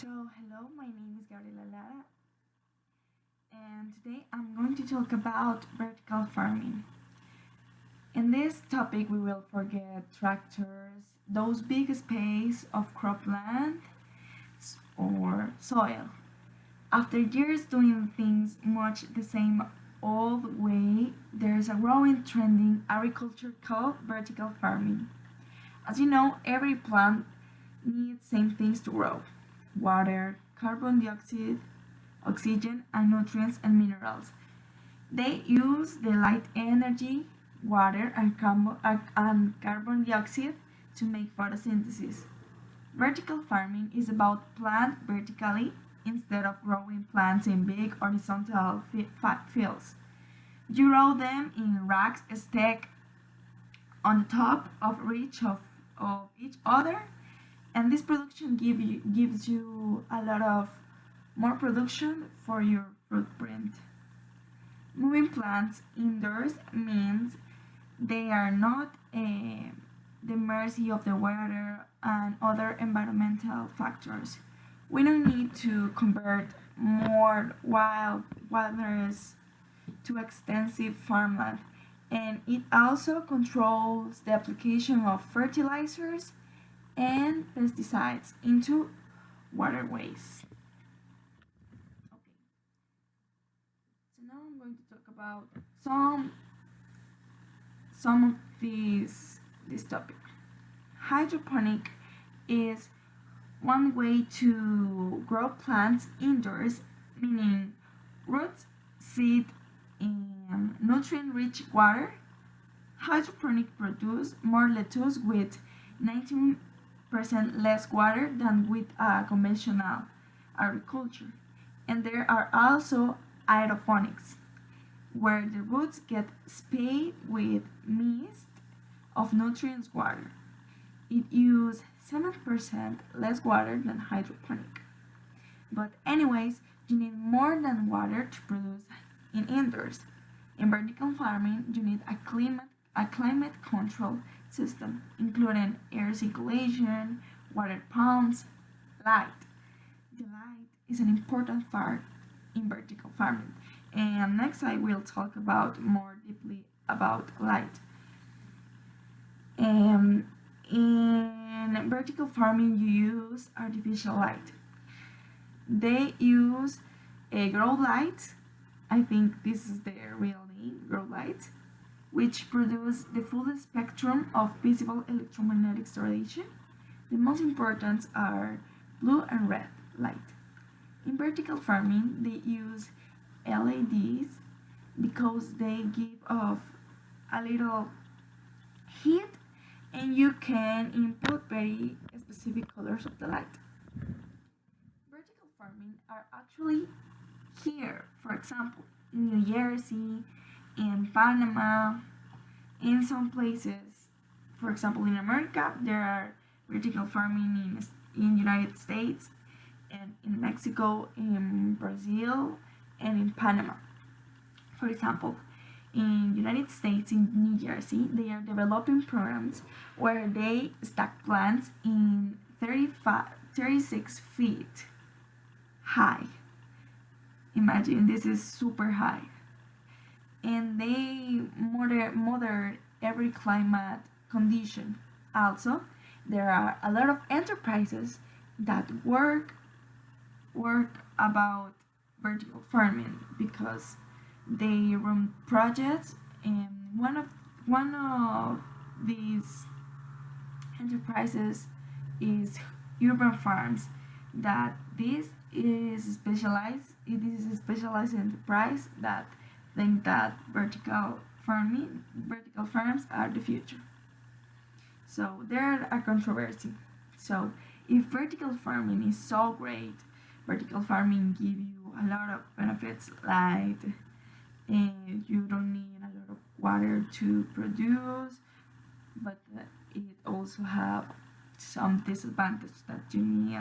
Hello, my name is Gabriela Lara, and today I'm going to talk about vertical farming. In this topic, we will forget tractors, those big space of cropland or soil. After years doing things much the same old way, there's a growing trend in agriculture called vertical farming. As you know, every plant needs same things to grow: water, carbon dioxide, oxygen, and nutrients and minerals. They use the light energy, water, and carbon dioxide to make photosynthesis. Vertical farming is about plant vertically instead of growing plants in big horizontal fields. You grow them in racks stacked on top of each other, and this production gives you a lot of more production for your footprint. Moving plants indoors means they are not the mercy of the weather and other environmental factors. We don't need to convert more wild wilderness to extensive farmland, and it also controls the application of fertilizers and pesticides into waterways. Okay, so now I'm going to talk about some of this topic. Hydroponic is one way to grow plants indoors, meaning roots seed in nutrient-rich water. Hydroponic produce more lettuce with 19% less water than with conventional agriculture. And there are also aeroponics, where the roots get sprayed with mist of nutrients water. It uses 7% less water than hydroponic. But anyways, you need more than water to produce in indoors. In vertical farming, you need a climate control system, including air circulation, water pumps, light. The light is an important part in vertical farming. And next I will talk about more deeply about light. In vertical farming, you use artificial light. They use a grow light. I think this is their real name, grow light, which produce the full spectrum of visible electromagnetic radiation. The most important are blue and red light. In vertical farming, they use LEDs because they give off a little heat and you can input very specific colors of the light. Vertical farming are actually here, for example, in New Jersey, in Panama, in some places. For example, in America, there are vertical farming in United States, and in Mexico, in Brazil, and in Panama. For example, in United States, in New Jersey, they are developing programs where they stack plants in 36 feet high. Imagine, this is super high. And they mother every climate condition. Also, there are a lot of enterprises that work about vertical farming because they run projects, and one of these enterprises is urban farms. That this is specialized. It is a specialized enterprise that think that vertical farms are the future. So there are controversy. So if vertical farming is so great, vertical farming give you a lot of benefits, like you don't need a lot of water to produce, but it also have some disadvantage that you need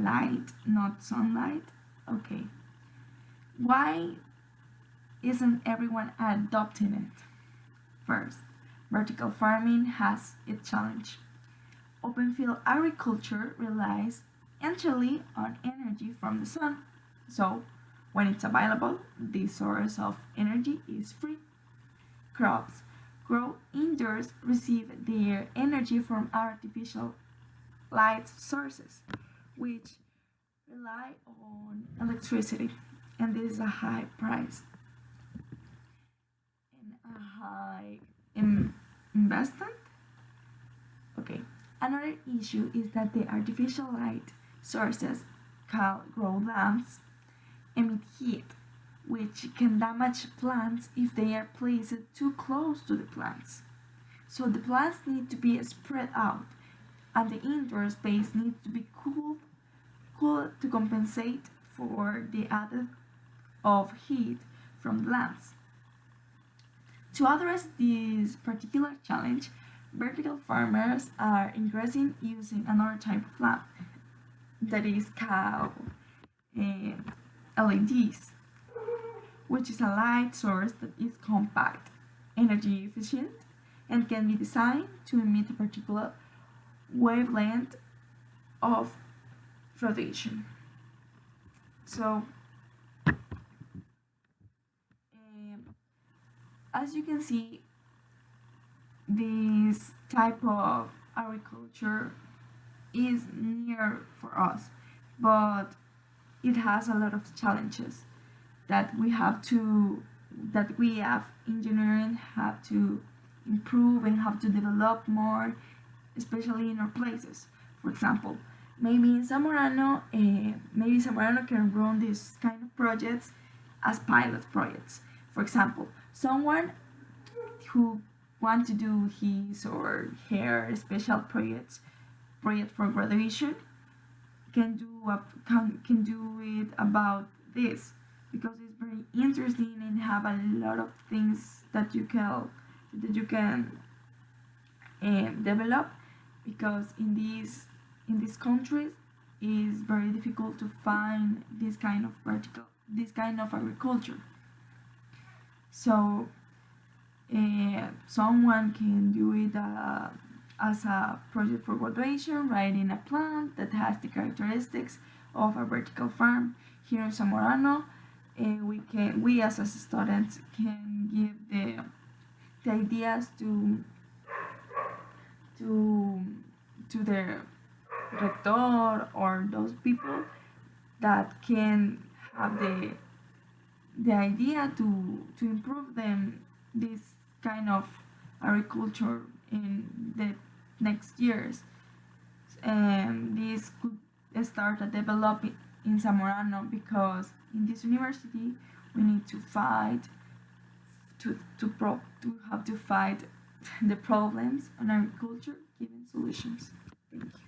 light, not sunlight. Okay, why isn't everyone adopting it? First, vertical farming has its challenge. Open field agriculture relies entirely on energy from the sun. So, when it's available, this source of energy is free. Crops grow indoors receive their energy from artificial light sources, which rely on electricity, and this is a high price and a high investment. Okay, another issue is that the artificial light sources called grow lamps emit heat, which can damage plants if they are placed too close to the plants. So the plants need to be spread out, and the indoor space needs to be cool to compensate for the added of heat from the lamps. To address this particular challenge, vertical farmers are increasing using another type of lamp that is called LEDs, which is a light source that is compact, energy efficient, and can be designed to emit a particular wavelength of radiation. So, as you can see, this type of agriculture is near for us, but it has a lot of challenges that we have engineering have to improve and have to develop more, especially in our places. For example, maybe Zamorano can run these kind of projects as pilot projects. For example, someone who want to do his or her special project for graduation can do it about this, because it's very interesting and have a lot of things that you can develop, because in these countries it's very difficult to find this kind of agriculture. So someone can do it as a project for graduation, writing a plan that has the characteristics of a vertical farm. Here in Zamorano, we as students can give the ideas to the rector or those people that can have the idea to improve them this kind of agriculture in the next years. And this could start a developing in Zamorano, because in this university we need to fight to have to fight the problems on agriculture, giving solutions. Thank you.